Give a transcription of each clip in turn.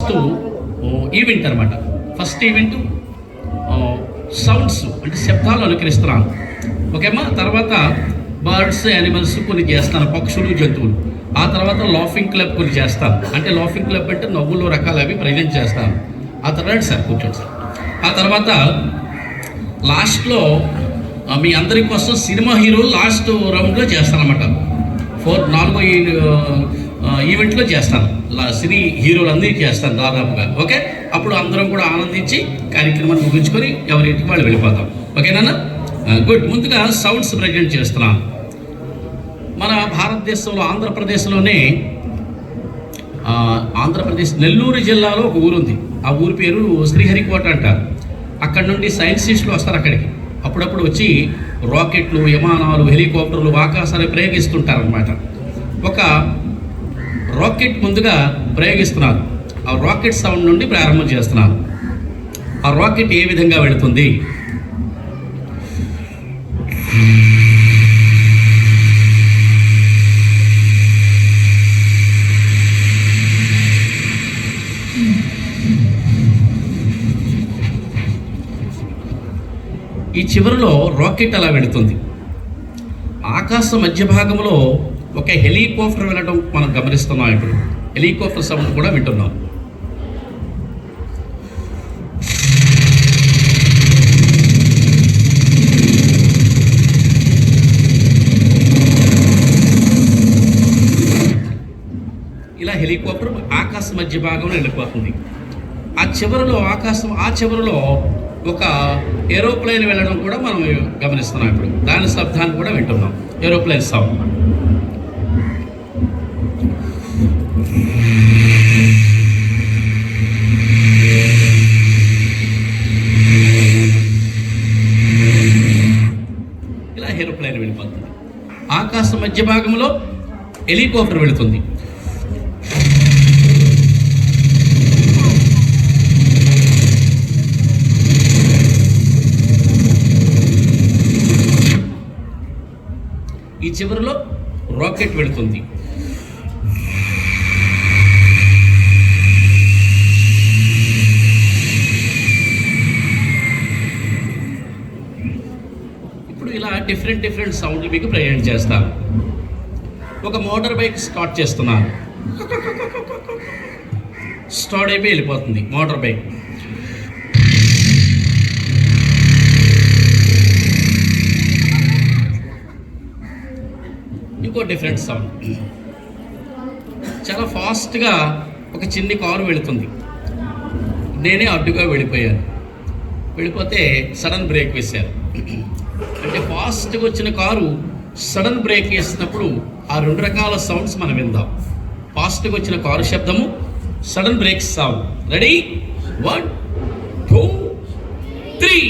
First event అనమాట. First event sounds అంటే శబ్దాలు అనుకరిస్తున్నాను. ఓకేమ్మా. తర్వాత బర్డ్స్, యానిమల్స్ కొన్ని చేస్తాను, పక్షులు, జంతువులు. ఆ తర్వాత లాఫింగ్ క్లబ్ కొన్ని చేస్తాను. అంటే లాఫింగ్ క్లబ్ అంటే నవ్వులు రకాలు అవి ప్రజెంట్ చేస్తాను. ఆ తర్వాత సార్ కూర్చోండి సార్. ఆ తర్వాత లాస్ట్లో మీ అందరి కోసం సినిమా హీరో లాస్ట్ రౌండ్లో చేస్తాను అనమాట. నాలుగో ఈవెంట్లో చేస్తాను. సినీ హీరోలందరికీ చేస్తాను దాదాపుగా. ఓకే. అప్పుడు అందరం కూడా ఆనందించి కార్యక్రమాన్ని ముగించుకొని ఎవరింటికి వాళ్ళు వెళ్ళిపోతాం. ఓకేనా? గుడ్. ముందుగా సౌండ్స్ ప్రజెంట్ చేస్తున్నాను. మన భారతదేశంలో ఆంధ్రప్రదేశ్ నెల్లూరు జిల్లాలో ఒక ఊరుంది. ఆ ఊరి పేరు శ్రీహరికోట అంటారు. అక్కడ నుండి సైంటిస్టులు వస్తారు అక్కడికి. అప్పుడప్పుడు వచ్చి రాకెట్లు, విమానాలు, హెలికాప్టర్లు ఆకాశాన్ని ప్రయోగిస్తుంటారనమాట. ఒక రాకెట్ ముందుగా ప్రయోగిస్తున్నారు. ఆ రాకెట్ సౌండ్ నుండి ప్రారంభం చేస్తున్నారు. ఆ రాకెట్ ఏ విధంగా వెళుతుంది? ఈ చివరిలో రాకెట్ అలా వెళుతుంది. ఆకాశ మధ్య భాగంలో ఒక హెలికాప్టర్ వెళ్ళడం మనం గమనిస్తున్నాం. ఇప్పుడు హెలికాప్టర్ సౌండ్ కూడా వింటున్నాం. ఇలా హెలికాప్టర్ ఆకాశ మధ్య భాగంలో వెళ్ళిపోతుంది. ఆ చివరిలో ఒక ఏరోప్లేన్ వెళ్ళడం కూడా మనం గమనిస్తున్నాం. ఇప్పుడు దాని శబ్దాన్ని కూడా వింటున్నాం. Aeroplane sound. ఇలా ఏరోప్లేన్ వెళ్ళిపోతుంది. ఆకాశ మధ్య భాగంలో హెలికాప్టర్ వెళుతుంది. ఈ చివరిలో రాకెట్ వెళుతుంది. ఇప్పుడు ఇలా డిఫరెంట్ సౌండ్లు మీకు ప్రయాణం చేస్తాను. ఒక మోటార్ బైక్ స్టార్ట్ చేస్తున్నాను. స్టార్ట్ అయిపోయి వెళ్ళిపోతుంది మోటార్ బైక్. ఇంకో డిఫరెంట్ సౌండ్. చాలా ఫాస్ట్గా ఒక చిన్ని కారు వెళుతుంది. నేనే అడ్డుగా వెళ్ళిపోతే సడన్ బ్రేక్ వేశారు. అంటే ఫాస్ట్గా వచ్చిన కారు సడన్ బ్రేక్ వేసినప్పుడు ఆ రెండు రకాల సౌండ్స్ మనం విందాం. ఫాస్ట్గా వచ్చిన కారు శబ్దము, సడన్ బ్రేక్ సౌండ్. రెడీ? 1 2 3.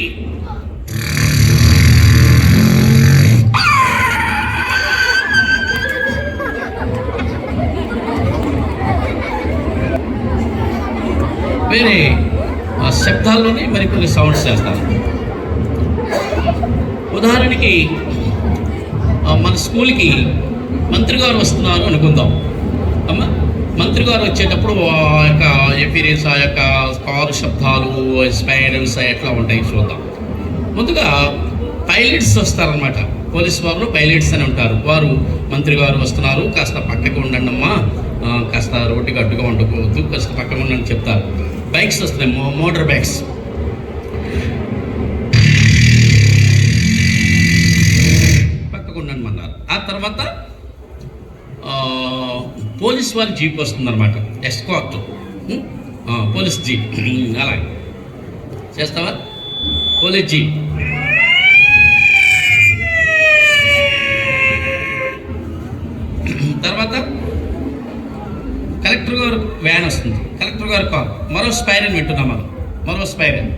వేరే శబ్దాల్లోనే మరికొన్ని సౌండ్స్ చేస్తాను. ఉదాహరణకి మన స్కూల్కి మంత్రి గారు వస్తున్నారు అనుకుందాం. అమ్మ, మంత్రి గారు వచ్చేటప్పుడు ఆ యొక్క ఎపిరియన్స్, ఆ యొక్క కారు శబ్దాలు, స్పైరల్స్ ఎట్లా ఉంటాయి చూద్దాం. ముందుగా పైలట్స్ వస్తారనమాట. పోలీస్ వారు పైలట్స్ అని ఉంటారు. వారు మంత్రి గారు వస్తున్నారు, కాస్త పక్కకు ఉండండి అమ్మా, కాస్త రోడ్డుకి అడ్డుగా ఉండకపోవద్దు, కాస్త పక్కకు ఉండండి చెప్తారు. బైక్స్ వస్తున్నాయి, మోటార్ బైక్స్. పక్కకు ఉండండి అన్నారు. ఆ తర్వాత పోలీస్ వారి జీప్ వస్తుందన్నమాట. Escort, police jeep. అలాగే చేస్తావా? Police jeep. తర్వాత కలెక్టర్ గారు వ్యాన్ వస్తుంది. కలెక్టర్ గారు కార్. మరో స్పైరన్ వింటున్నాం మనం. మరో స్పైరన్.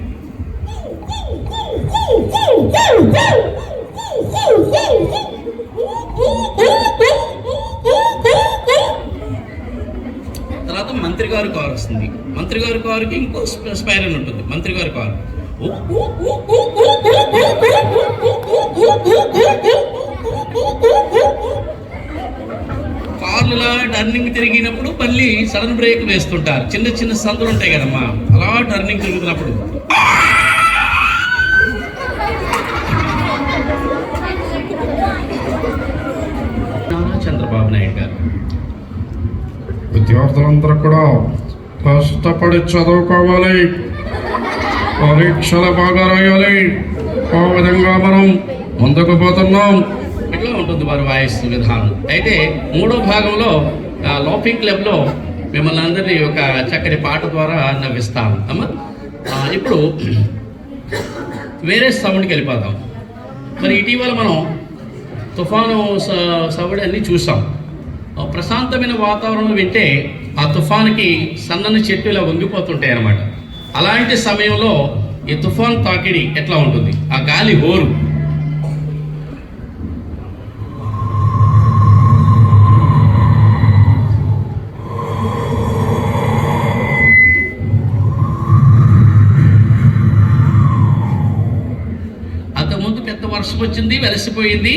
తర్వాత మంత్రి గారు కారు వస్తుంది. మంత్రి గారి కారుకి ఇంకో స్పైరన్ ఉంటుంది. మంత్రి గారి కారు. కార్లు ఇలా టర్నింగ్ తిరిగినప్పుడు మళ్ళీ సడన్ బ్రేక్ వేస్తుంటారు. చిన్న చిన్న సందులు ఉంటాయి కదమ్మా, అలా టర్నింగ్ తిరుగుతున్నప్పుడు చంద్రబాబు నాయుడు గారు విద్యార్థులందరూ కూడా కష్టపడి చదువుకోవాలి, పరీక్షలు బాగా రాయాలి, ఆ విధంగా మనం ముందుకు పోతున్నాం. ఇట్లా ఉంటుంది వారి వాయిస్ విధానం. అయితే మూడో భాగంలో లోఫింగ్ క్లబ్లో మిమ్మల్ని అందరినీ ఒక చక్కటి పాట ద్వారా నవ్విస్తాను అమ్మా. ఇప్పుడు వేరే సౌండ్కి వెళ్ళిపోదాం. మరి ఇటీవల మనం తుఫాను సౌండ్ అన్నీ చూసాం. ప్రశాంతమైన వాతావరణం వింటే ఆ తుఫాన్కి సన్నని చెట్టు ఇలా వంగిపోతుంటాయి అన్నమాట. అలాంటి సమయంలో ఈ తుఫాన్ తాకిడి ఎట్లా ఉంటుంది, ఆ గాలి హోరు అంతకుముందు పెద్ద వర్షం వచ్చింది, వెలసిపోయింది.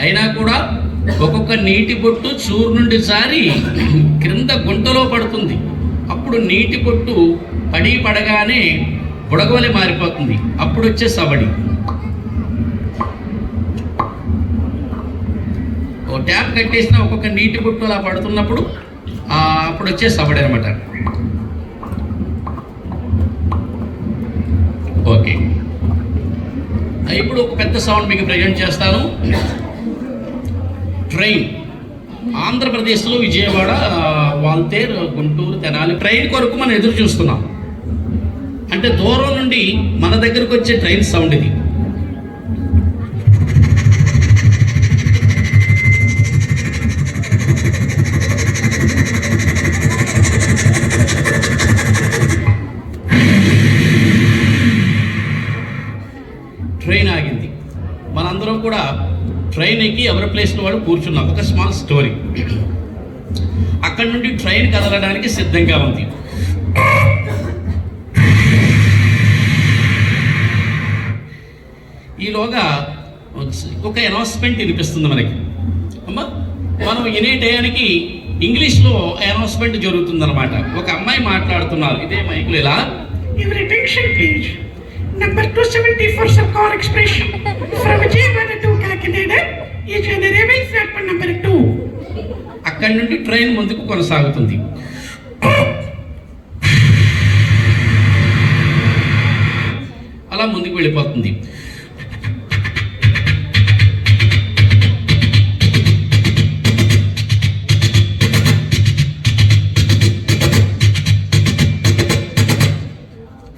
అయినా కూడా ఒక్కొక్క నీటి బొట్టు చూరు నుండి జారి క్రింద గుంటలో పడుతుంది. అప్పుడు నీటి బొట్టు పడగానే బుడగవలె మారిపోతుంది. అప్పుడు వచ్చే సవడి. ఓ ట్యాప్ కట్టేసిన ఒక్కొక్క నీటి బొట్టు అలా పడుతున్నప్పుడు అప్పుడు వచ్చే సవడి అనమాట. ఓకే, ఇప్పుడు ఒక పెద్ద సౌండ్ మీకు ప్రజెంట్ చేస్తాను. ట్రైన్ ఆంధ్రప్రదేశ్లో విజయవాడ, వాల్తేర్, గుంటూరు, తెనాలి ట్రైన్ కొరకు మనం ఎదురు చూస్తున్నాం. అంటే దూరం నుండి మన దగ్గరకు వచ్చే ట్రైన్ సౌండ్ ఇది. ట్రైన్ ఆగింది. మనందరం కూడా ట్రైన్ ఎక్కి ఎవరి ప్లేస్లో వాళ్ళు కూర్చున్నాం. ఒక స్మాల్ స్టోరీ. అక్కడి నుండి ట్రైన్ కదలడానికి సిద్ధంగా ఉంది. ఈలోగా ఒక అనౌన్స్మెంట్ వినిపిస్తుంది మనకి. అమ్మా, మనం వినే టయానికి ఇంగ్లీష్లో అనౌన్స్మెంట్ జరుగుతుందన్నమాట. ఒక అమ్మాయి మాట్లాడుతున్నారు ఇదే మైకులు ఇలా. Your attention please. Number 274 Sarkar Express from Vijayawada to Kakinada is on arrival platform number 2. అక్కడి నుండి ట్రైన్ ముందుకు కొనసాగుతుంది. అలా ముందుకు వెళ్ళిపోతుంది.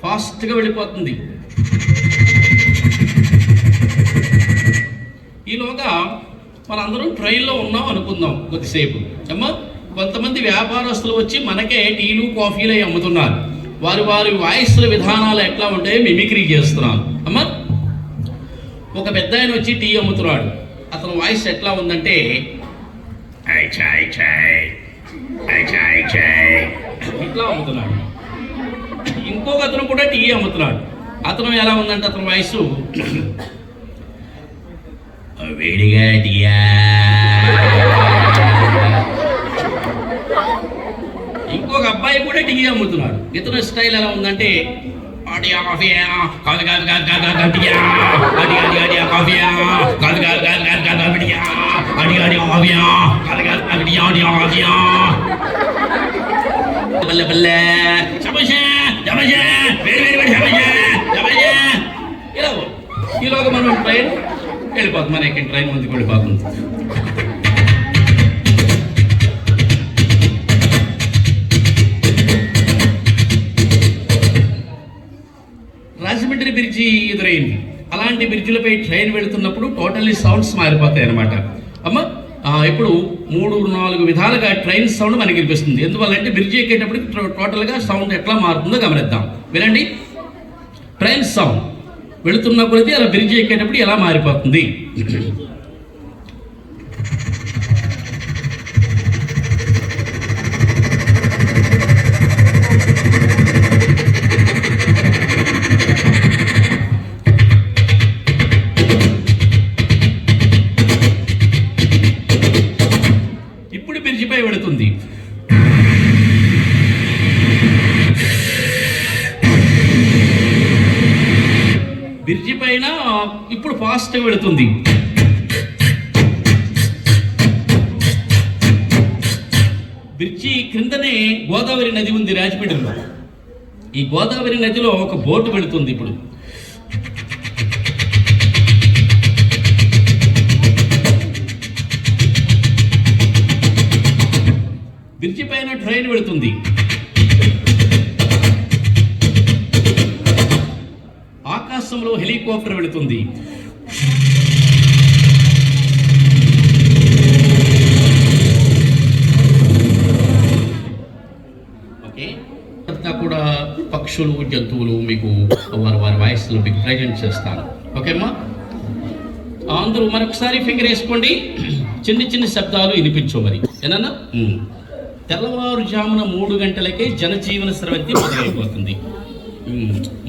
ఫాస్ట్గా వెళ్ళిపోతుంది. ఈలోగా మనందరం ట్రైన్లో ఉన్నాం అనుకుందాం కొద్దిసేపు. అమ్మా, కొంతమంది వ్యాపారస్తులు వచ్చి మనకే టీలు కాఫీలు అవి అమ్ముతున్నారు. వారి వాయిస్ల విధానాలు ఎట్లా ఉంటాయో మిమిక్రీ చేస్తున్నారు. అమ్మా, ఒక పెద్ద ఆయన వచ్చి టీ అమ్ముతున్నాడు. అతని వాయిస్ ఎట్లా ఉందంటే ఇట్లా అమ్ముతున్నాడు. ఇంకొక అతను కూడా టీ అమ్ముతున్నాడు. అతను ఎలా ఉందంటే అతని వాయిస్ వేడిగా టీయా. ఇంకొక అబ్బాయి కూడా టీ అమ్ముతున్నాడు. ఇతను స్టైల్ ఎలా ఉందంటే ఈలోగా మనం ట్రైన్ వెళ్ళిపోతుంది. మనకి ట్రైన్ ముందుకు వెళ్ళిపోతుంది. రాజమండ్రి బ్రిడ్జి ఎదురైంది. అలాంటి బ్రిడ్జిలపై ట్రైన్ వెళుతున్నప్పుడు టోటల్లీ సౌండ్స్ మారిపోతాయి అన్నమాట. అమ్మ, ఇప్పుడు 3-4 విధాలుగా ట్రైన్ సౌండ్ మనకి వినిపిస్తుంది. ఎందువల్లంటే బ్రిడ్జి ఎక్కేటప్పుడు టోటల్గా సౌండ్ ఎట్లా మారుతుందో గమనిద్దాం. వినండి. ట్రైన్ సౌండ్ వెళుతున్నప్పుడు అలా బ్రిడ్జి ఎక్కేటప్పుడు ఎలా మారిపోతుంది. ఇప్పుడు బ్రిడ్జిపై పైన ఇప్పుడు ఫాస్ట్గా వెళుతుంది. బ్రిడ్జి క్రిందనే గోదావరి నది ఉంది రాజమండ్రిలో. ఈ గోదావరి నదిలో ఒక బోటు వెళుతుంది. ఇప్పుడు బ్రిడ్జి పైన ట్రైన్ వెళుతుంది. ఆకాశంలో హెలికాప్టర్ వెళుతుంది. ఓకే, అంతా కూడా పక్షులు జంతువులు మీకు వారి వాయిస్లో మీకు ప్రజెంట్ చేస్తాను. ఓకేమ్మా, అందరూ మరొకసారి ఫింగర్ వేసుకోండి. చిన్న చిన్న శబ్దాలు వినిపించు మరి ఏనన్నా. తెల్లవారుజామున 3 గంటలకే జనజీవన స్రవంతి మొదలైపోతుంది.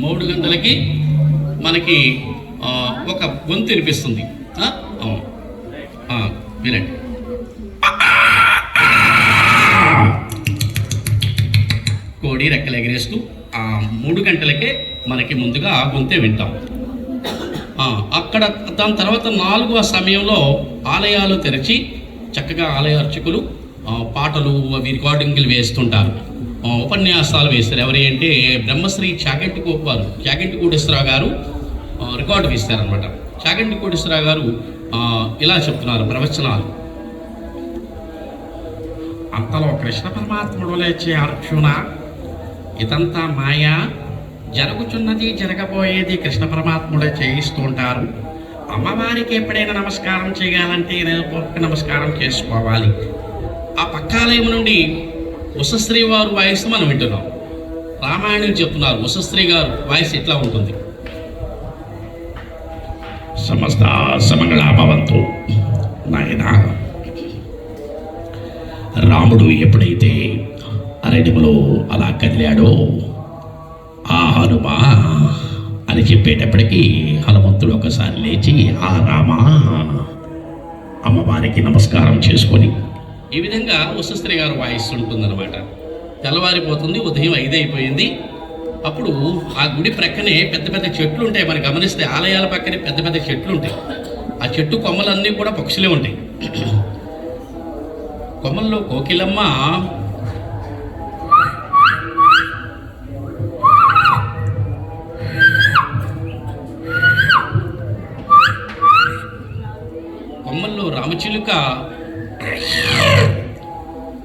3 గంటలకి మనకి ఒక గొంతు వినిపిస్తుంది. వినండి. కోడి రెక్కలు ఎగరేస్తూ 3 గంటలకే మనకి ముందుగా ఆ గొంతే వింటాం. అక్కడ దాని తర్వాత 4వ సమయంలో ఆలయాలు తెరిచి చక్కగా ఆలయ అర్చకులు పాటలు అవి రికార్డింగ్లు వేస్తుంటారు, ఉపన్యాసాలు వేస్తారు. ఎవరి అంటే బ్రహ్మశ్రీ చాగంటి కోటేశ్వరరావు గారు రికార్డు తీస్తారనమాట. చాగంటి కోటేశ్వరరావు గారు ఇలా చెప్తున్నారు ప్రవచనాలు. అంతలో కృష్ణ పరమాత్ముడు లేచే అర్జున, ఇదంతా మాయా, జరుగుచున్నది జరగబోయేది కృష్ణ పరమాత్ముడే చేయిస్తూ ఉంటారు. అమ్మవారికి ఎప్పుడైనా నమస్కారం చేయాలంటే నమస్కారం చేసుకోవాలి. ఆ పక్కాలయం నుండి ఉషశ్రీ వారు వాయిస్ మనం వింటున్నాం. రామాయణం చెప్తున్నారు. ఉషశ్రీ గారు వాయిస్ ఎట్లా ఉంటుంది? సమస్త సమంగళాభవంతు. నాయనా, రాముడు ఎప్పుడైతే అరణ్యములో అలా కదిలాడో ఆ హనుమా అని చెప్పేటప్పటికీ హనుమంతుడు ఒకసారి లేచి ఆ రామా అమ్మవారికి నమస్కారం చేసుకొని ఈ విధంగా ఉషశ్రీ గారు వాయిస్ ఉంటుందన్నమాట. తెల్లవారిపోతుంది, ఉదయం 5 అయిపోయింది. అప్పుడు ఆ గుడి ప్రక్కనే పెద్ద పెద్ద చెట్లు ఉంటాయి. మనం గమనిస్తే ఆలయాల పక్కనే పెద్ద పెద్ద చెట్లు ఉంటాయి. ఆ చెట్టు కొమ్మలన్నీ కూడా పక్షులే ఉంటాయి. కొమ్మల్లో కోకిలమ్మ కొమ్మల్లో రామచిలుక,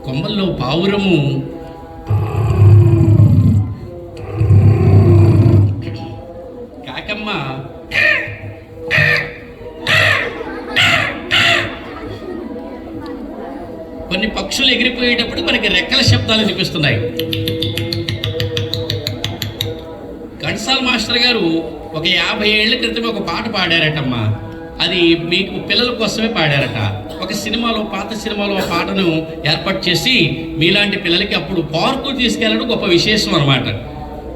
కొమ్మల్లో పావురము, కాకమ్మ, కొన్ని పక్షులు ఎగిరిపోయేటప్పుడు మనకి రెక్కల శబ్దాలు వినిపిస్తున్నాయి. ఘంటసాల మాస్టర్ గారు ఒక 50 ఏళ్ల క్రితం ఒక పాట పాడారటమ్మా. అది మీకు పిల్లల కోసమే పాడారట. ఒక సినిమాలో, పాత సినిమాలో ఆ పాటను ఏర్పాటు చేసి మీలాంటి పిల్లలకి అప్పుడు పార్కు తీసుకెళ్ళడం గొప్ప విశేషం అనమాట.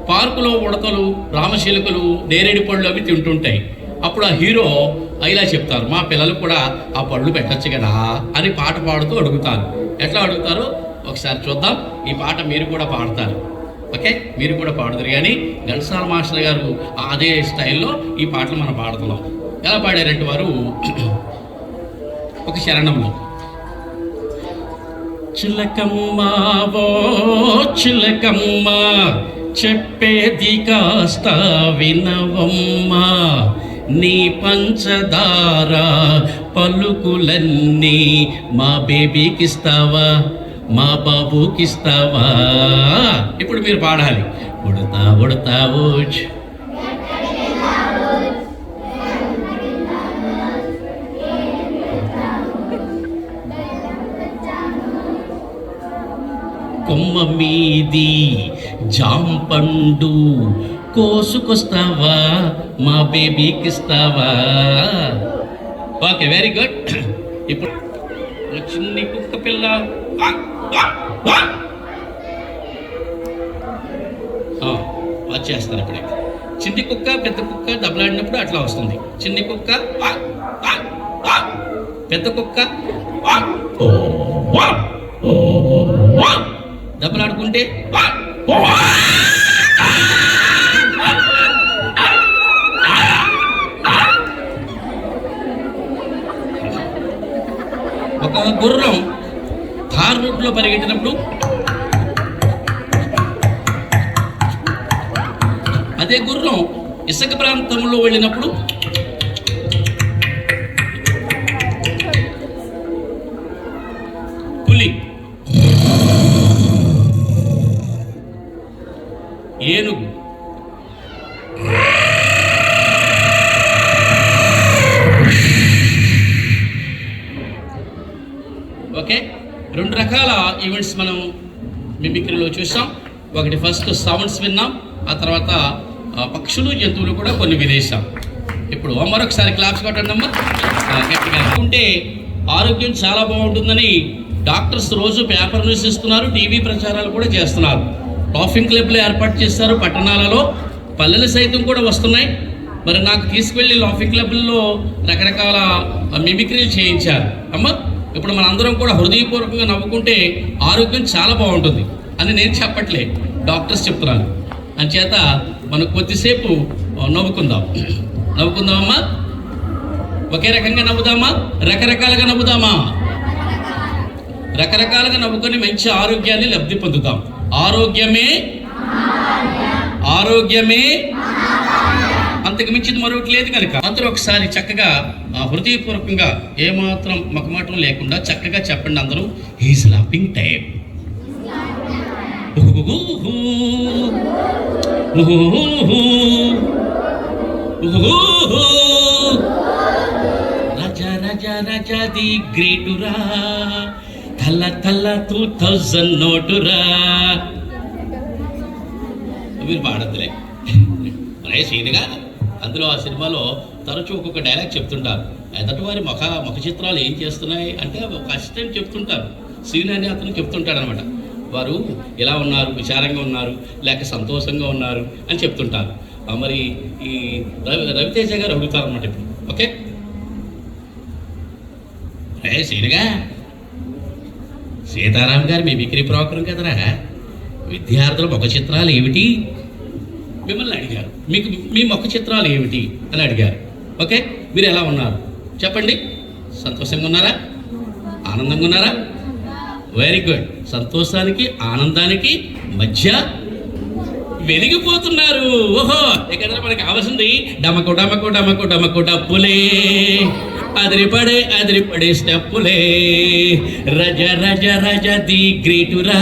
పార్కులో ఉడతలు, రామచిలుకలు, నేరేడు పళ్ళు అవి తింటుంటాయి. అప్పుడు ఆ హీరో ఇలా చెప్తారు, మా పిల్లలు కూడా ఆ పళ్ళు పెట్టచ్చు కదా అని పాట పాడుతూ అడుగుతారు. ఎట్లా అడుగుతారో ఒకసారి చూద్దాం. ఈ పాట మీరు కూడా పాడతారు. ఓకే, మీరు కూడా పాడుతారు. కానీ ఘంటసాల మాస్టర్ గారు అదే స్టైల్లో ఈ పాటలు మనం పాడుతున్నాం. ఎలా పాడారంటే వారు ఒక శరణంలో, చిలకమ్మ ఓ చిలకమ్మ చెప్పేది కాస్త వినవమ్మా, నీ పంచదార పలుకులన్నీ మా బేబీకిస్తావా, మా బాబుకిస్తావా. ఇప్పుడు మీరు పాడాలి. ఉడతా ఉడతావు కొమ్మ మీది జాంపండు కోసుకొస్తావా, మా బేబీకి ఇస్తావా. Okay, very good. ఇప్పుడు చిన్ని కుక్క పిల్ల వచ్చేస్తాను. ఇప్పుడే చిన్ని కుక్క పెద్ద కుక్క దెబ్బలాడినప్పుడు అట్లా వస్తుంది. చిన్ని కుక్క, పెద్ద కుక్క దెబ్బలాడుకుంటే పరిగెట్టినప్పుడు, అదే గుర్రం ఇసుక ప్రాంతంలో వెళ్ళినప్పుడు, పులి, ఏనుగు, ఓకే. 2 రకాల ఈవెంట్స్ మనం మిమిక్రీలో చూసాం. ఒకటి ఫస్ట్ సౌండ్స్ విన్నాం, ఆ తర్వాత పక్షులు జంతువులు కూడా కొన్ని వినేసాం. ఇప్పుడు మరొకసారి క్లాప్స్ కొట్టండి అమ్మా గట్టిగా. ఉంటే ఆరోగ్యం చాలా బాగుంటుందని డాక్టర్స్ రోజు పేపర్ న్యూస్ ఇస్తున్నారు, టీవీ ప్రచారాలు కూడా చేస్తున్నారు. లాఫింగ్ క్లబ్లు ఏర్పాటు చేస్తారు పట్టణాలలో, పల్లెలు సైతం కూడా వస్తున్నాయి. మరి నాకు తీసుకువెళ్ళి లాఫింగ్ క్లబ్లలో రకరకాల మిమిక్రీలు చేయించారు. అమ్మ ఇప్పుడు మనందరం కూడా హృదయపూర్వకంగా నవ్వుకుంటే ఆరోగ్యం చాలా బాగుంటుంది అని నేను చెప్పట్లే, డాక్టర్స్ చెప్తున్నారు. అంచేత మనం కొద్దిసేపు నవ్వుకుందామమ్మా. ఒకే రకంగా నవ్వుదామా, రకరకాలుగా నవ్వుదామా? రకరకాలుగా నవ్వుకొని మంచి ఆరోగ్యాన్ని లబ్ధి పొందుతాం. ఆరోగ్యమే అంతకు మించింది మరొకటి లేదు కనుక అందరూ ఒకసారి చక్కగా హృదయపూర్వకంగా ఏమాత్రం మకమాటం లేకుండా చక్కగా చెప్పండి అందరూ. He's laughing time. రాజా రాజా రాజా ది గ్రేటురా, తల్ల తల్ల 2000 నోటురా. మీరు పాడద్దులే అనే సీన్గా. అందులో ఆ సినిమాలో తరచూ ఒక్కొక్క డైలాగ్ చెప్తుంటారు. ఎదటి వారి ముఖ చిత్రాలు ఏం చేస్తున్నాయి అంటే ఒక అసిస్టెంట్ చెప్తుంటారు, సీన్ అని అతను చెప్తుంటాడు అనమాట. వారు ఎలా ఉన్నారు, విచారంగా ఉన్నారు లేక సంతోషంగా ఉన్నారు అని చెప్తుంటారు. మరి ఈ రవితేజ గారు అడుగుతారు అనమాట ఇప్పుడు. ఓకే సీన్గా, సీతారాం గారు మీ బిక్రీ ప్రోగ్రాం కదరా, విద్యార్థుల ముఖ చిత్రాలు ఏమిటి మిమ్మల్ని అడిగారు. మీకు మీ ముఖ చిత్రాలు ఏమిటి అని అడిగారు. ఓకే మీరు ఎలా ఉన్నారు చెప్పండి. సంతోషంగా ఉన్నారా, ఆనందంగా ఉన్నారా? Very good. సంతోషానికి ఆనందానికి మధ్య వెలిగిపోతున్నారు. ఓహో ఇక్కడ మనకి కావాల్సింది డమకు డమకు డమకు డమకు డప్పులే, అదిరిపడే స్టెప్పులే. రజ రజ రజ ది గ్రేటురా,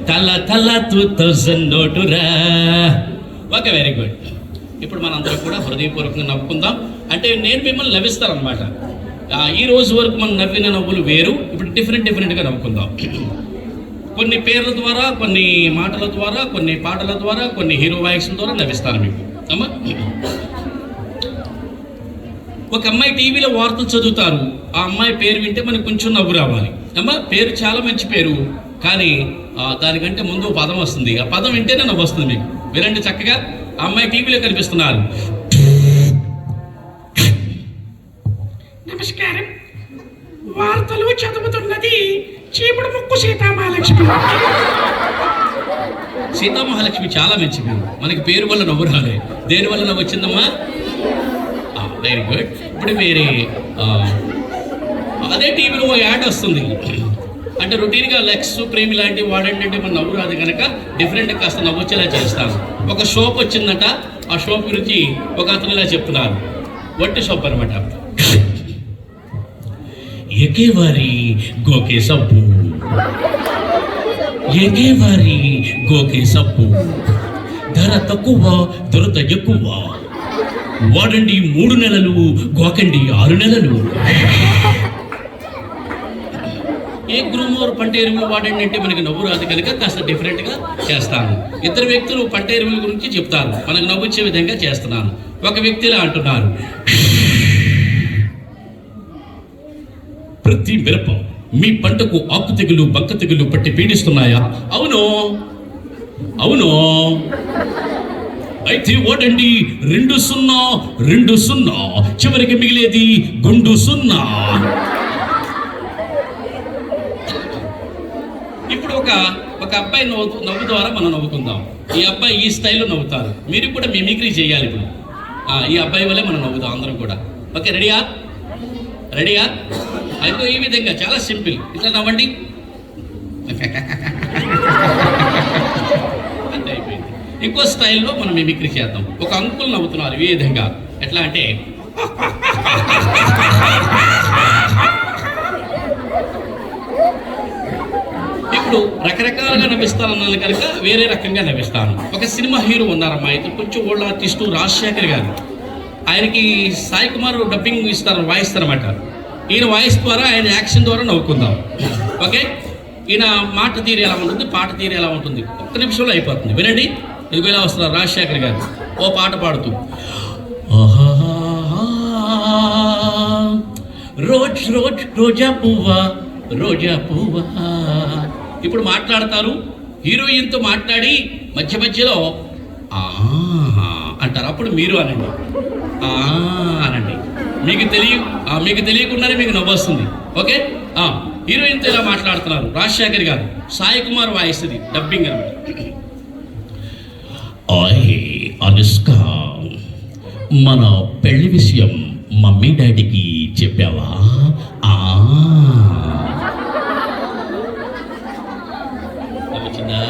తల తల 2000 నోటురా. Okay very good. ఇప్పుడు మనందరం కూడా హృదయపూర్వకంగా నవ్వుకుందాం. అంటే నేను మిమ్మల్ని నవ్విస్తాను అనమాట. ఈ రోజు వరకు మనం నవ్విన నవ్వులు వేరు, ఇప్పుడు డిఫరెంట్గా నవ్వుకుందాం. కొన్ని పేర్ల ద్వారా, కొన్ని మాటల ద్వారా, కొన్ని పాటల ద్వారా, కొన్ని హీరో వాయిస్ ద్వారా నవ్విస్తాను మీకు. అమ్మా ఒక అమ్మాయి టీవీలో వార్తలు చదువుతారు, ఆ అమ్మాయి పేరు వింటే మనకు కొంచెం నవ్వు రావాలి. అమ్మా పేరు చాలా మంచి పేరు, కానీ దానికంటే ముందు పదం వస్తుంది, ఆ పదం వింటేనే నవ్వు వస్తుంది మీకు. వినండి చక్కగా. ఆ అమ్మాయి టీవీలో కనిపిస్తున్నారు. నమస్కారం. వార్తలు చదువుతున్నది చీపుడు ముక్కు సీతామహాలక్ష్మి. సీతామహాలక్ష్మి చాలా మంచి పేరు, మనకి పేరు వల్ల నవ్వు రాలే. దేని వల్ల నవ్వు వచ్చిందమ్మా? Very good. ఇప్పుడు వేరే అదే టీవీలో యాడ్ వస్తుంది, అంటే రొటీన్గా లెక్స్ ప్రేమి లాంటివి వాడండి అంటే మన నవ్వు రాదు కనుక డిఫరెంట్గా కాస్త నవ్వు వచ్చేలా చేస్తాను. ఒక షోప్ వచ్చిందట, ఆ షోప్ గురించి ఒక అతను ఇలా చెప్తున్నారు. వట్టి షోప్ అనమాట. ఎకేవారి గోకే సబ్బు, ఎకేవారి గోకే సబ్బు, ధర తక్కువ దొరత ఎక్కువ, వాడండి 3 నెలలు, గోకండి 6 నెలలు. ఏ గ్రూమోర్ పంట ఎరువులు వాడండి అంటే మనకి నవ్వు రాదు కనుక కాస్త డిఫరెంట్గా చేస్తాను. ఇద్దరు వ్యక్తులు పంట ఎరువుల గురించి చెప్తారు, మనకు నవ్వు వచ్చే విధంగా చేస్తున్నాను. ఒక వ్యక్తి ఇలా అంటున్నారు. ప్రతి మిరప మీ పంటకు ఆకు తెగులు, బంక తెగులు పట్టి పీడిస్తున్నాయా? అవును. అయితే ఓడండి 2-0, చివరికి మిగిలేది గుండు 0. ఇప్పుడు ఒక అబ్బాయి నవ్వు ద్వారా మనం నవ్వుకుందాం. ఈ అబ్బాయి ఈ స్టైల్లో నవ్వుతారు, మీరు కూడా మిమిక్రీ చేయాలి. ఇప్పుడు ఈ అబ్బాయి వల్లే మనం నవ్వుతాం అందరం కూడా. ఓకే రెడీయా? అయితే ఈ విధంగా చాలా సింపుల్. ఇట్లా నవ్వండి. అంతే అయిపోయింది. ఇంకో స్టైల్లో మనం మిమిక్రీ చేద్దాం. ఒక అంకుల్ నవ్వుతున్నారు ఈ విధంగా. ఎట్లా అంటే ఇప్పుడు రకరకాలుగా నవ్విస్తానన్నాను కనుక వేరే రకంగా నవ్విస్తాను. ఒక సినిమా హీరో ఉన్నారమ్మా, ఇతను కొంచెం ఓల్డ్ ఆర్టిస్టు రాజశేఖర్ గారు. ఆయనకి సాయి కుమార్ డబ్బింగ్ ఇస్తారు, వాయిస్తారన్నమాట. ఈయన వాయిస్ ద్వారా, ఆయన యాక్షన్ ద్వారా నవ్వుకుందాం. ఓకే, ఈయన మాట తీరు ఎలా ఉంటుంది, పాట తీరు ఎలా ఉంటుంది, ఒక్క నిమిషంలో అయిపోతుంది. వినండి. ఇదిగో ఇలా వస్తున్నారు రాజశేఖర్ గారు ఓ పాట పాడుతూ. రోజ్ రోజ్ రోజా పువ్వా, రోజా పువ్వా. ఇప్పుడు మాట్లాడతారు, హీరోయిన్తో మాట్లాడి మధ్య మధ్యలో అంటారు. అప్పుడు మీరు అనండి, అనండి. మీకు తెలియకుండానే మీకు నవ్వు వస్తుంది. ఓకే, హీరోయిన్తో ఇలా మాట్లాడుతున్నారు రాజశేఖర్ గారు, సాయి కుమార్ వాయిస్ ఇది డబ్బింగ్ అనమాట. అనుష్క, మన పెళ్లి విషయం మమ్మీ డాడీకి చెప్పావా? వచ్చిందా?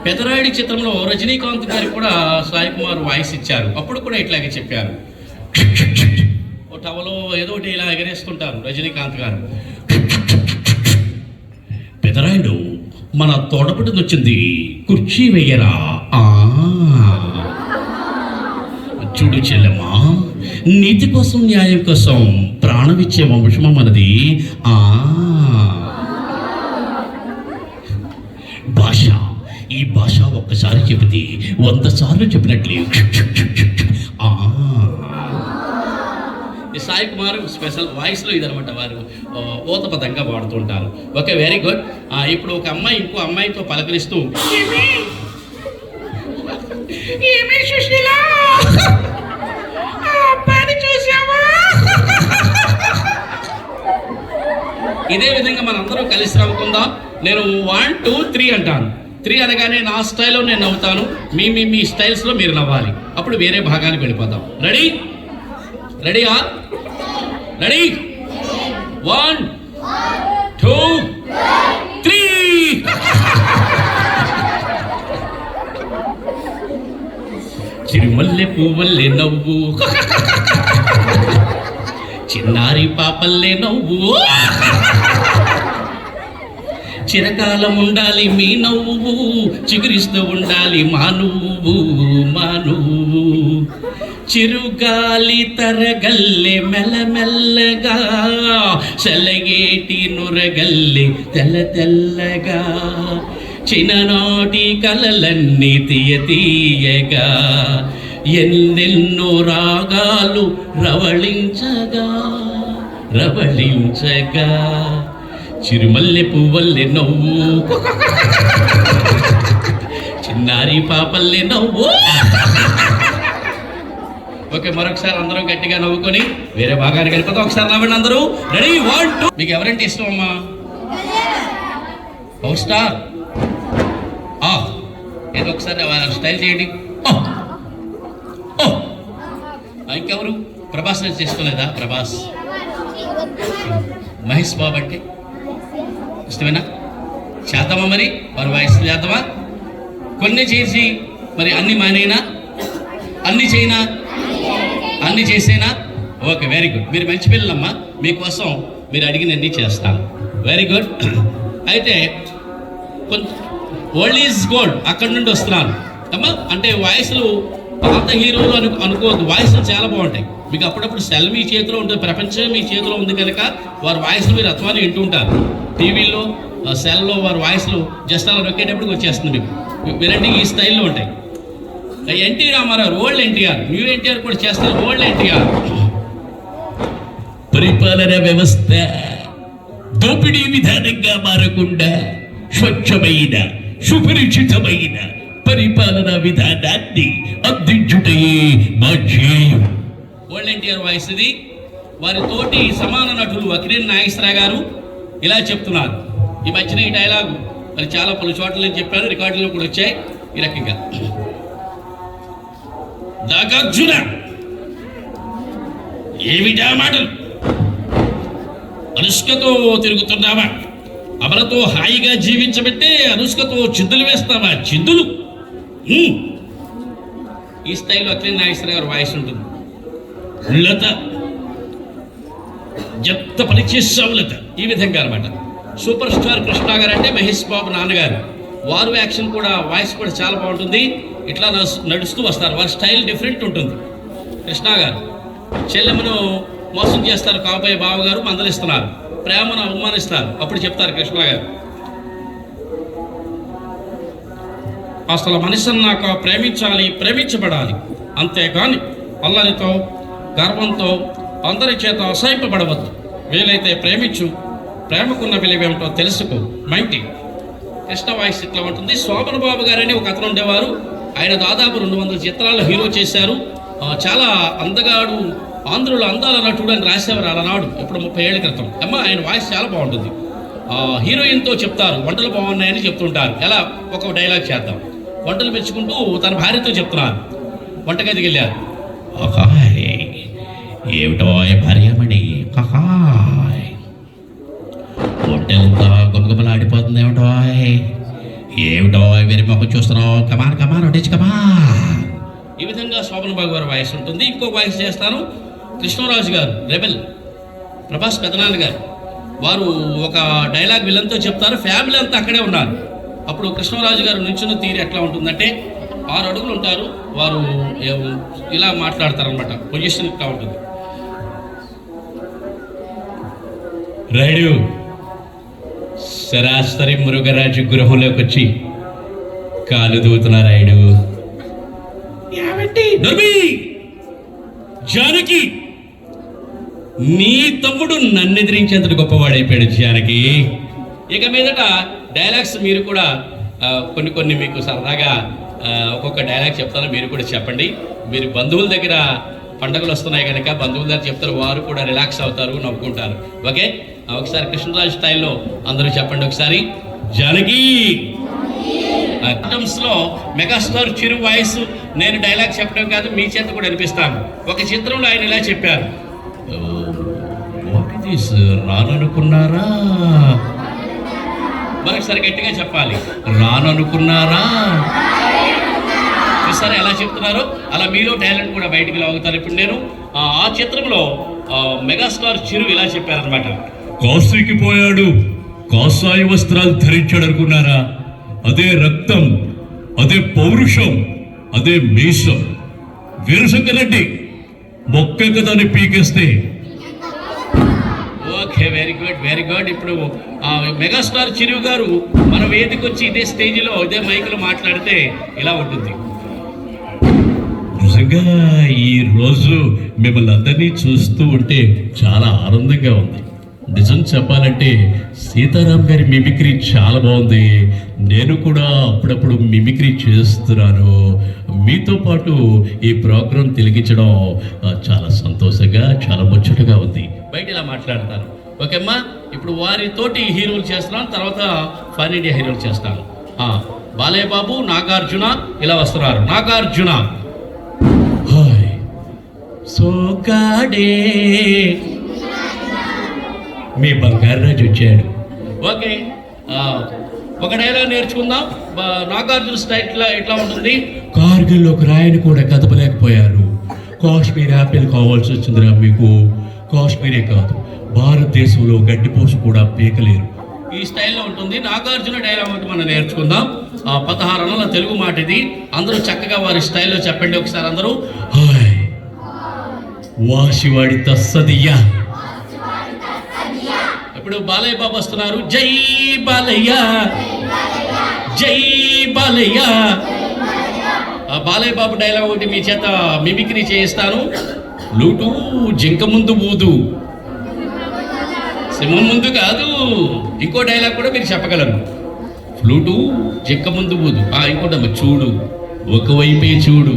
పెదరాయుడి చిత్రంలో రజనీకాంత్ గారికి కూడా సాయి కుమార్ వాయిస్ ఇచ్చారు. అప్పుడు కూడా ఇట్లాగే చెప్పారు. ఓ టవలో ఏదో ఒకటి ఇలా ఎగరేస్తుంటారు రజనీకాంత్ గారు. పెదరాయుడు, మన తోడపుటిది వచ్చింది, కుర్చీ వెయ్యరా. చూడు చెల్లెమ్మా, నీతి కోసం న్యాయం కోసం ప్రాణమిచ్చే వంశం మనది. భాష, ఈ భాష ఒక్కసారి చెబితే 100 సార్లు చెప్పినట్లే. సాయి కుమార్ స్పెషల్ వాయిస్లో ఇదనమాట, వారు ఓతపదంగా వాడుతుంటారు. Okay, very good. ఇప్పుడు ఒక అమ్మాయి ఇంకో అమ్మాయితో పలకరిస్తూ, ఇదే విధంగా మనందరం కలిసి నవ్వుకుందాం. నేను 1 2 3 అంటాను. 3 అనగానే నా స్టైల్లో నేను నవ్వుతాను, మీ స్టైల్స్లో మీరు నవ్వాలి. అప్పుడు వేరే భాగానికి వెళ్ళిపోతాం. రెడీ? రెడీయా? రెడీ? 1 2 3. చిరుమల్లె పువ్వల్లే నవ్వు, చిన్నారి పాపల్లే నవ్వు, చిరకాలం ఉండాలి మీ నవ్వు, చిగురిస్తూ ఉండాలి మా నువ్వు, మా నువ్వు. చిరుగాలి తరగల్లె మెల్లమెల్లగా, సెలగేటి నురగల్లె తెల్ల తెల్లగా, చిన్ననాటి కలలన్నీ తీయగా, ఎన్నెన్నో రాగాలు రవళించగా రవళించగా, చిరుమల్లె పువ్వల్లె నవ్వు, చిన్నారి పాపల్లె నవ్వు. ఓకే, మరొకసారి అందరం గట్టిగా నవ్వుకొని వేరే భాగానికి వెళ్ళిపోతాం. ఒకసారి నవ్వండి అందరూ. రెడీ? 1 2. మీకు ఎవరంటే ఇష్టం అమ్మా? Power star. ఏదో ఒకసారి స్టైల్ చేయండి. ఇంకెవరు? ప్రభాస్ నుంచి చేసుకోలేదా? ప్రభాస్, మహేష్ బాబు అంటే ఇష్టమేనా? చేద్దామా మరి? వారి వాయిస్ చేద్దామా? కొన్ని చేసి మరి అన్ని మానేనా? అన్ని చేయనా? అన్ని చేసేనా? Okay, very good. మీరు మంచి పిల్లలమ్మా, మీకోసం మీరు అడిగినన్ని చేస్తాను. Very good. అయితే కొంత ఓల్డ్ ఈజ్ గోల్డ్ అక్కడి నుండి వస్తున్నాను అమ్మా. అంటే వాయిస్లు పాత హీరోలు అనుకోవద్దు, వాయిస్లు చాలా బాగుంటాయి. మీకు అప్పుడప్పుడు సెల్ మీ చేతిలో ఉంటుంది, ప్రపంచం మీ చేతిలో ఉంది కనుక వారి వాయిస్లు మీరు అత్వాన్ని వింటుంటారు. టీవీలో, సెల్లో వారి వాయిస్లు జస్ట్ అలా నొక్కేటప్పటికి వచ్చేస్తుంది మీకు. వినండి, ఈ స్టైల్లో ఉంటాయి. ఎన్టీ రామారావు, ఓల్డ్ ఎన్టీఆర్, న్యూ ఎన్టీఆర్ కూడా చేస్తారు. ఓల్డ్ ఎన్టీఆర్, పరిపాలన వ్యవస్థ దోపిడీ విధానంగా మారకుండా స్వచ్ఛమైన సుపరిచితమైన పరిపాలన విధానాన్ని అందించుటయే మా ధ్యేయం. ఓల్డ్ ఎన్టీఆర్ వాయిస్ ఇది. వారి తోటి సమాన నటులు అక్కినేని నాగేశ్వరరావు గారు ఇలా చెప్తున్నారు. ఈ మధ్యన ఈ డైలాగు మరి చాలా పలు చోట్ల నేను చెప్పాను, రికార్డులో కూడా వచ్చాయి ఈ రకంగా. నాగార్జున, ఏమిటా మాటలు? అనుష్కతో తిరుగుతున్నావా? అమలతో హాయిగా జీవించబట్టే అనుష్కతో చిందులు వేస్తావా చిందులు. ఈ స్టైల్లో అఖిలేష్ నాగేశ్వర గారు వాయిస్ ఉంటుంది. లత ఎంత పని చేసావు లత, ఈ విధంగా అనమాట. సూపర్ స్టార్ కృష్ణ గారు అంటే మహేష్ బాబు నాన్నగారు, వారు యాక్షన్ కూడా వాయిస్ కూడా చాలా బాగుంటుంది. ఇట్లా నడుస్తూ వస్తారు, వారి స్టైల్ డిఫరెంట్ ఉంటుంది. కృష్ణ గారు చెల్లెమ్మను మోసం చేస్తారు, కాబోయే బావగారు మందలిస్తున్నారు, ప్రేమను అవమానిస్తారు. అప్పుడు చెప్తారు కృష్ణ గారు, అసలు మనిషి అన్నాక ప్రేమించాలి, ప్రేమించబడాలి, అంతేకాని అల్లరితో గర్వంతో అందరి చేత అసహింపబడవద్దు. వీలైతే ప్రేమించు, ప్రేమకున్న విలువేమిటో తెలుసుకో. మైంటి కృష్ణ వాయిస్ ఇట్లా ఉంటుంది. శోభన్ బాబు గారని ఒక అతను ఉండేవారు, ఆయన దాదాపు 200 చిత్రాల్లో హీరో చేశారు. చాలా అందగాడు, ఆంధ్రులు అందాల నటుడు అని రాసేవారు అలనాడు, ఇప్పుడు 30 ఏళ్ల క్రితం. అమ్మ ఆయన వాయిస్ చాలా బాగుంటుంది. హీరోయిన్తో చెప్తారు వంటలు బాగున్నాయని చెప్తుంటారు. ఎలా ఒక డైలాగ్ చేద్దాం. వంటలు మెచ్చుకుంటూ తన భార్యతో చెప్తున్నారు. వంటగదికి వెళ్ళారు. ఏమిటో భార్యమణి, వంటలంతా గమగమలాడిపోతుంది. ఏమిటో వేరే మొక్క చూస్తున్నావు, కమాన్ కమాన్ వడ్డించి కమా. ఈ విధంగా శోభన్ బాబు గారు వాయిస్ ఉంటుంది. ఇంకో వాయిస్ చేస్తాను. కృష్ణరాజు గారు రెబెల్, ప్రభాస్ పెదనాన్న గారు, వారు ఒక డైలాగ్ విలన్తో చెప్తారు. ఫ్యామిలీ అంతా అక్కడే ఉన్నారు. అప్పుడు కృష్ణరాజు గారు నిల్చున్న తీరు ఎట్లా ఉంటుందంటే 6 అడుగులు ఉంటారు, వారు ఇలా మాట్లాడతారనమాట. పొజిషన్ ఇట్లా ఉంటుంది. రైడు సరాసరి మురుగరాజు గృహంలోకి వచ్చి కాలు దూతున్నారు. రైడు జానకి, నీ తమ్ముడు నన్ను ఎదిరించేంతటి గొప్పవాడైపోయాడు జానకి. ఇక మీదట డైలాగ్స్ మీరు కూడా కొన్ని మీకు సరదాగా ఒక్కొక్క డైలాగ్ చెప్తాను, మీరు కూడా చెప్పండి. మీరు బంధువుల దగ్గర పండుగలు వస్తున్నాయి కనుక బంధువుల దగ్గర చెప్తారు, వారు కూడా రిలాక్స్ అవుతారు, నవ్వుకుంటారు. ఓకే, ఒకసారి కృష్ణరాజు స్టైల్లో అందరూ చెప్పండి ఒకసారి. జానకి లో మెగాస్టార్ చిరు వాయిస్, నేను డైలాగ్ చెప్పడం కాదు, మీ చేత కూడా అనిపిస్తాను. ఒక చిత్రంలో ఆయన ఇలా చెప్పారు, రాననుకున్నారా, మరొకసారి గట్టిగా చెప్పాలి, రాననుకున్నారా. సరే ఎలా చెప్తున్నారో అలా మీలో టాలెంట్ కూడా బయటికి లాగుతారు. ఇప్పుడు నేను ఆ చిత్రంలో మెగాస్టార్ చిరు ఇలా చెప్పారనమాట. కాశీకి పోయాడు, కాషాయ వస్త్రాలు ధరించాడు అనుకున్నారా, అదే రక్తం, అదే పౌరుషం, అదే మీసం. వీరశంకర్ రెడ్డి మొక్క కదాన్ని పీకేస్తే. Okay, very good very good. ఇప్పుడు మెగాస్టార్ చిరు గారు మన వేదిక వచ్చి ఇదే స్టేజ్లో ఇదే మైక్లో మాట్లాడితే ఇలా ఉంటుంది. నిజంగా ఈ రోజు మిమ్మల్ని అందరినీ చూస్తూ ఉంటే చాలా ఆనందంగా ఉంది. నిజం చెప్పాలంటే సీతారాం గారి మిమిక్రీ చాలా బాగుంది. నేను కూడా అప్పుడప్పుడు మిమిక్రీ చేస్తున్నాను. మీతో పాటు ఈ ప్రోగ్రాం తిలగించడం చాలా సంతోషంగా, చాలా ముచ్చటగా ఉంది. బయట ఇలా మాట్లాడతాను. ఓకే అమ్మా, ఇప్పుడు వారితోటి హీరోలు చేస్తున్నాను, తర్వాత ఫన్ ఇండియా హీరోలు చేస్తాను. బాలయ్య బాబు, నాగార్జున ఇలా వస్తున్నారు. నాగార్జున, హాయ్ సోగాడే మీ బంగారు రాజు వచ్చాడు. ఓకే, ఒక డైలాగ్ నేర్చుకుందాం. నాగార్జున స్టైల్ ఎట్లా ఉంటుంది. కార్గిల్లో ఒక రాయిని కూడా కదపలేకపోయారు. కాశ్మీర్ యాపిల్ కావాల్సి వచ్చిందిరా మీకు. కాశ్మీరే కాదు, భారతదేశంలో గడ్డిపోసు కూడా పీకలేరు. ఈ స్టైల్లో ఉంటుంది. నాగార్జున డైలాగ్ ఒకటి మనం నేర్చుకుందాం. 16 అన్నల తెలుగు మాట ఇది. అందరూ చక్కగా వారి స్టైల్లో చెప్పండి ఒకసారి అందరూ. హాయ్ వాసివాడి తస్సదియ్యా. ఇప్పుడు బాలయ్య బాబు వస్తున్నారు. జై బాలయ్య, జై బాలయ్య. బాలయ్య బాబు డైలాగ్ ఒకటి మీ చేత మిమిక్రీ చేయిస్తాను. లూటు జింక ముందు బూదు, సింహం ముందు కాదు. ఇంకో డైలాగ్ కూడా మీరు చెప్పగలరు. ఫ్లూటు జింక ముందు బూదు. ఇంకోటమ్మ, చూడు ఒకవైపే చూడు,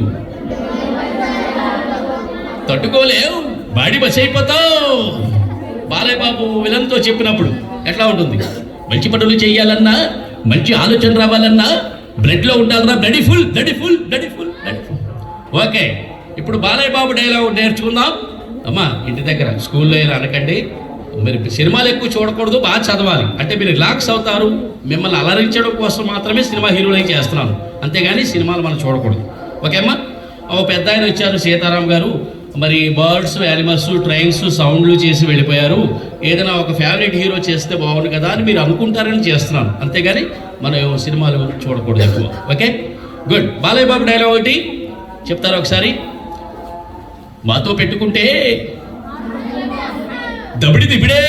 తట్టుకోలేవు, బాడీ బస్ అయిపోతావు. బాలయ్య బాబు విలన్తో చెప్పినప్పుడు ఎట్లా ఉంటుంది. మంచి పనులు చేయాలన్నా, మంచి ఆలోచన రావాలన్నా బ్లడ్లో ఉండాలన్నా, bloody full bloody full bloody full bloody full. Okay, ఇప్పుడు బాలయ్య బాబు డైలాగ్ నేర్చుకుందాం. అమ్మా ఇంటి దగ్గర స్కూల్లో ఇలా అనకండి, మీరు సినిమాలు ఎక్కువ చూడకూడదు, బాగా చదవాలి. అంటే మీరు రిలాక్స్ అవుతారు. మిమ్మల్ని అలరించడం కోసం మాత్రమే సినిమా హీరోలే చేస్తున్నాను, అంతేగాని సినిమాలు మనం చూడకూడదు. ఓకే అమ్మా. ఓ పెద్ద ఆయన వచ్చారు, సీతారాం గారు. మరి బర్డ్స్, యానిమల్స్, ట్రైన్స్, సౌండ్లు చేసి వెళ్ళిపోయారు. ఏదైనా ఒక ఫేవరెట్ హీరో చేస్తే బాగుండు కదా అని మీరు అనుకుంటారని చేస్తున్నాను, అంతేగాని మనం సినిమాలు చూడకూడదు ఎక్కువ. Okay, good. Balayya Babu dialogue ఒకటి చెప్తారా ఒకసారి? మాతో పెట్టుకుంటే దబిడి దిబిడే.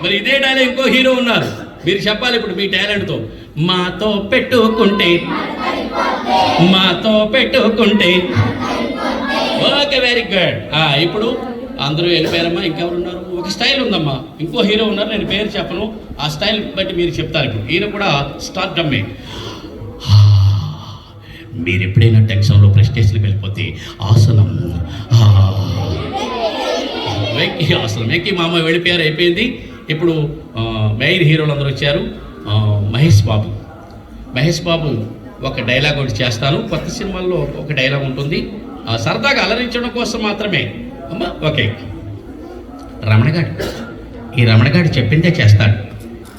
మరి ఇదే డైలాగ్ ఇంకో హీరో ఉన్నారు, మీరు చెప్పాలి ఇప్పుడు మీ టాలెంట్తో. మాతో పెట్టుకుంటే, మాతో పెట్టుకుంటే. Okay, very good. ఇప్పుడు అందరూ వెళ్ళిపోయారమ్మా. ఇంకెవరున్నారు? ఒక స్టైల్ ఉందమ్మా, ఇంకో హీరో ఉన్నారు, నేను పేరు చెప్పను. ఆ స్టైల్ బట్టి మీరు చెప్తారు. ఇప్పుడు ఈయన కూడా స్టార్ట్ డమ్మే. మీరు ఎప్పుడైనా టెన్షన్లో ప్రెస్టేజ్కి వెళ్ళిపోతే ఆసనం, వెంకీ ఆసనం. వెంకీ మామ వెళ్ళిపోయారు, అయిపోయింది. ఇప్పుడు మెయిన్ హీరోలు అందరూ వచ్చారు. మహేష్ బాబు. మహేష్ బాబు ఒక డైలాగ్ ఒకటి చేస్తాను. కొత్త సినిమాల్లో ఒక డైలాగ్ ఉంటుంది, సరదాగా అలరించడం కోసం మాత్రమే అమ్మా. ఓకే. రమణగాడు, ఈ రమణగాడు చెప్పిందే చేస్తాడు,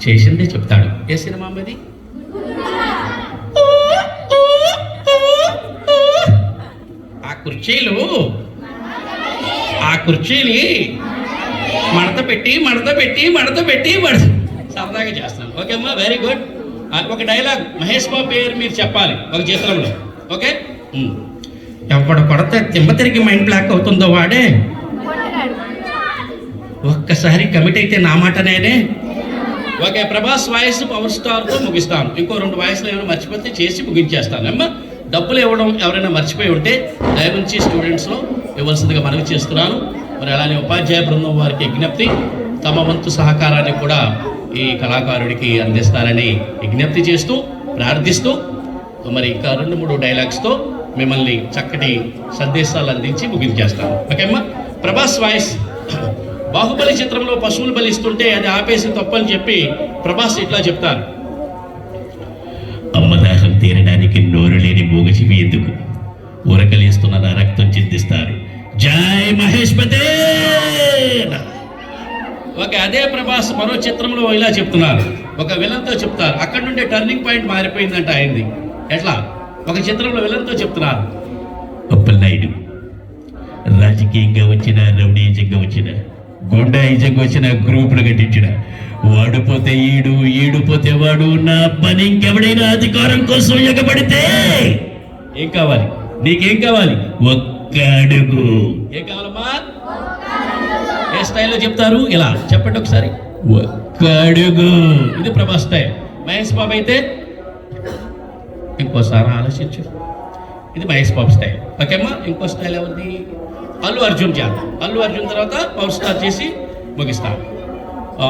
చేసిందే చెప్తాడు. ఏ సినిమా అమ్మది? ఆ కుర్చీని మడత పెట్టి సరదాగా చేస్తాను. ఓకే అమ్మా, వెరీ గుడ్. ఒక డైలాగ్ మహేష్ బాబు పేరు మీరు చెప్పాలి ఒక చిత్రంలో. ఓకే. ఎవడు కొడత తిమ్మ తిరిగి మైండ్ బ్లాక్ అవుతుందో వాడే, ఒక్కసారి కమిట్ అయితే నా మాట నేనే. ఓకే, ప్రభాస్ వాయిస్ పవర్ స్టార్తో ముగిస్తాను. ఇంకో 2 వాయిస్లు ఏమైనా మర్చిపోతే చేసి ముగించేస్తాను అమ్మా. డబ్బులు ఇవ్వడం ఎవరైనా మర్చిపోయి ఉంటే దయవుంచి స్టూడెంట్స్లో ఇవ్వాల్సిందిగా మనవి చేస్తున్నాను. మరి అలానే ఉపాధ్యాయ బృందం వారికి విజ్ఞప్తి, తమ వంతు సహకారాన్ని కూడా ఈ కళాకారుడికి అందిస్తారని విజ్ఞప్తి చేస్తూ ప్రార్థిస్తూ, మరి ఇంకా 2-3 డైలాగ్స్తో మిమ్మల్ని చక్కటి సందేశాలు అందించి ముగించేస్తాను. ఓకే అమ్మా. ప్రభాస్ వాయిస్. బాహుబలి చిత్రంలో పశువులు బలిస్తుంటే అది ఆపేసి తప్పని చెప్పి ప్రభాస్ ఇట్లా చెప్తారు. అమ్మదాహం తీరడానికి నోరు లేని మూగజీవి ఎందుకు? ఊరకలేస్తున్న నా రక్తం చిందిస్తారు. జై మహేష్ పతే. ఓకే, అదే ప్రభాస్ మరో చిత్రంలో ఇలా చెప్తున్నారు, ఒక విలన్తో చెప్తారు. అక్కడ నుండి టర్నింగ్ పాయింట్ మారిపోయిందంట ఆయనది. ఎట్లా? ఒక చిత్రంలో విలన్తో చెప్తున్నారు. అప్పలనాయుడు రాజకీయంగా వచ్చిన, రౌడీజంగా వచ్చిన, గుండాయిజంగా వచ్చిన, గ్రూపులు కట్టించిన, వాడిపోతే ఈడుపోతే వాడు, నా పని ఇంకెవడైనా అధికారం కోసం ఎగబడితే ఏం కావాలి? నీకేం కావాలి? ఒక్క అడుగు. ఏం కావాలమ్మా? ఏ స్టైల్లో చెప్తారు? ఇలా చెప్పండి ఒకసారి. ఒక్క అడుగు. ఇది ప్రభాస్ స్టైల్. మహేష్ బాబు అయితే ఇంకోసారి ఆలోచించు. ఇది మహేష్ బాబు స్టైల్. ఓకేమ్మా. ఇంకో స్టైల్ ఎవరిది? అల్లు అర్జున్ చేద్దాం. అల్లు అర్జున్ తర్వాత పవర్ స్టార్ చేసి ముగిస్తాను.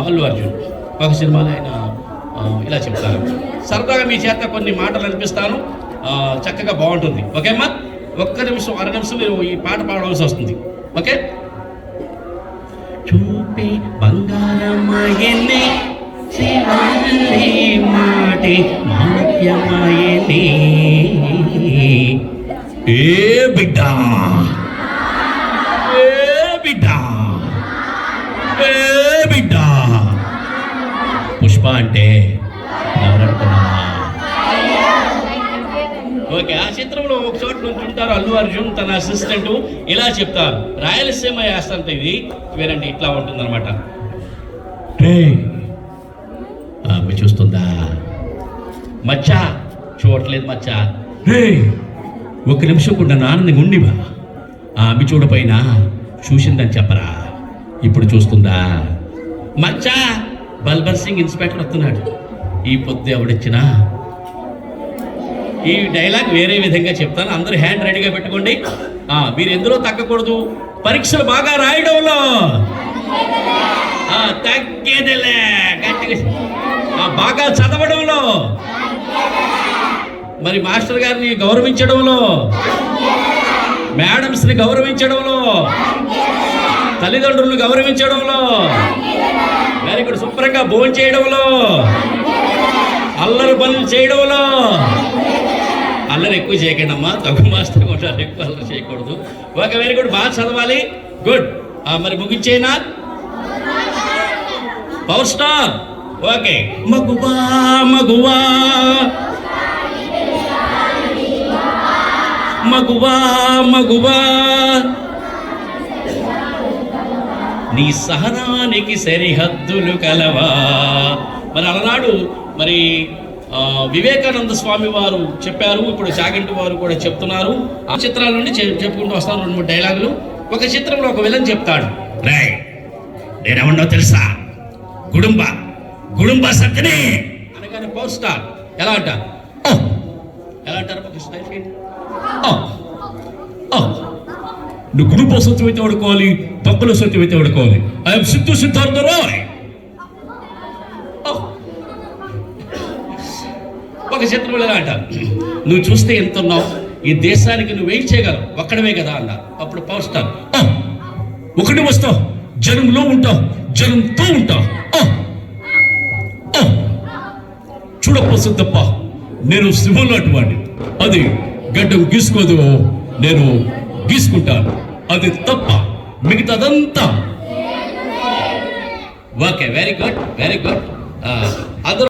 అల్లు అర్జున్ ఒక సినిమాలో ఆయన ఇలా చెప్తారు. సరదాగా మీ చేత కొన్ని మాటలు అనిపిస్తాను, చక్కగా బాగుంటుంది. ఓకేమ్మా. ఒక్క నిమిషం, 1/2 నిమిషం మీరు ఈ పాట పాడవలసి వస్తుంది. ఓకే. చూపి బంగారమాయనే, మాటే మాట్యమాయనే. ఏ బిడ్డా, ఏ బిడ్డా, ఏ బిడ్డా. పుష్ప అంటే ఎవరనుకున్నావా? ఓకే, ఆ చిత్రంలో ఒక చోట నుంచి ఉంటారు అల్లు అర్జున్, తన అసిస్టెంట్ ఇలా చెప్తారు. రాయలసీమ యాసంటే ఇది వేరండి, ఇట్లా ఉంటుందన్నమాట. ఆమె చూస్తుందా? మచ్చా చూడట్లేదు మచ్చా. రే, ఒక నిమిషం కూడా నాన్నని ఉండివా? ఆమె చూడపోయినా చూసిందని చెప్పరా? ఇప్పుడు చూస్తుందా? మచ్చా, బల్బర్ సింగ్ ఇన్స్పెక్టర్ వస్తున్నాడు. ఈ పొద్దు ఎవడొచ్చినా ఈ డైలాగ్ వేరే విధంగా చెప్తాను. అందరూ హ్యాండ్ రెడీగా పెట్టుకోండి. మీరు ఎందులో తగ్గకూడదు? పరీక్షలు బాగా రాయడంలో తగ్గేదిలే, గట్టిగా బాగా చదవడంలో, మరి మాస్టర్ గారిని గౌరవించడంలో, మేడమ్స్ని గౌరవించడంలో, తల్లిదండ్రులను గౌరవించడంలో, మరి ఇక్కడ శుభ్రంగా భోజనం చేయడంలో, అల్లరి పనులు చేయడంలో. అల్లరి ఎక్కువ చేయకండి అమ్మా, తగు మాస్టర్ కూడా ఎక్కువ అల్లరి చేయకూడదు. Okay, very good. బాగా చదవాలి. గుడ్. మరి ముగించేనా? Power star. ఓకే, మగువా మగువా మగువా మగువా నీ సహనానికి సరిహద్దులు కలవా. మరి అలనాడు మరి వివేకానంద స్వామి వారు చెప్పారు, ఇప్పుడు చాగంటి వారు కూడా చెప్తున్నారు. ఆ చిత్రాల నుండి చెప్పుకుంటూ వస్తాను 2-3 డైలాగులు. ఒక చిత్రంలో ఒక విలన్ చెప్తాడు, రే నేనేమన్నా తెలుసా, గుడుంబ సత్యనే అనగానే పవర్ స్టార్ ఎలా అంటారు, ఎలా అంటారు ఒక స్టైల్, నువ్వు గుడుంబ సత్యం అయితే వాడుకోవాలి, పక్కలో సత్యం అయితే వాడుకోవాలి. ఐఎమ్ సిద్ధార్థ రాయ్. ఒక చిత్రంలో ఎలా అంటారు, నువ్వు చూస్తే ఎంత ఉన్నావు, ఈ దేశానికి నువ్వేం చేయగలవు, ఒక్కడమే కదా అన్నారు. అప్పుడు పవర్ స్టార్, ఒకటి వస్తావు, జనంలో ఉంటావు, జనంతో ఉంటావు. చూడపోసం తప్ప నేను సింహం లాంటి వాడిని, అది గడ్డం గీసుకోదు, నేను గీసుకుంటాను, అది తప్ప మిగతాదంతా. Okay, very good very good.